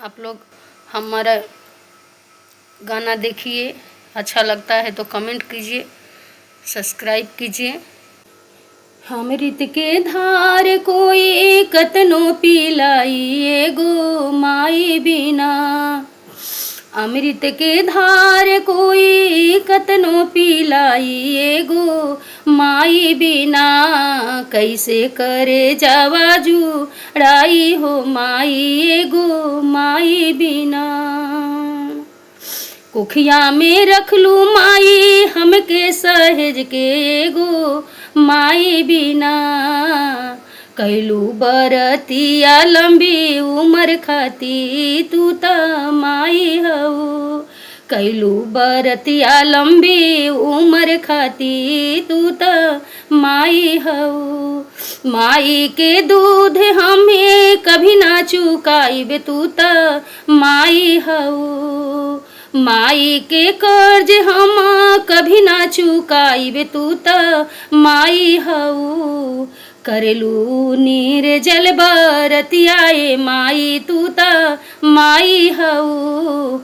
आप लोग हमारा गाना देखिए, अच्छा लगता है तो कमेंट कीजिए, सब्सक्राइब कीजिए। अमृत के धार कोई कतनो पिलाई एगो माई बिना, अमृत के धार कोई कतनो पिलाई एगो माई बिना, कैसे करे जावा जुड़ाई हो माई एगो माई बिना। कुखिया में रख लू माई हमके सहेज के एगो माई बिना, कैलू बरतिया लंबी उम्र खाती तू त माई हऊ, कैलू बरतिया लंबी उम्र खाती तू त माई हऊ। माई के दूध हमें कभी ना चुकाइबे तू त माई हऊ, माई के कर्ज हम कभी ना चुकाइबे तू त माई हऊ। करेलू निर्जल बरतिया ए माई तू त माई हऊ।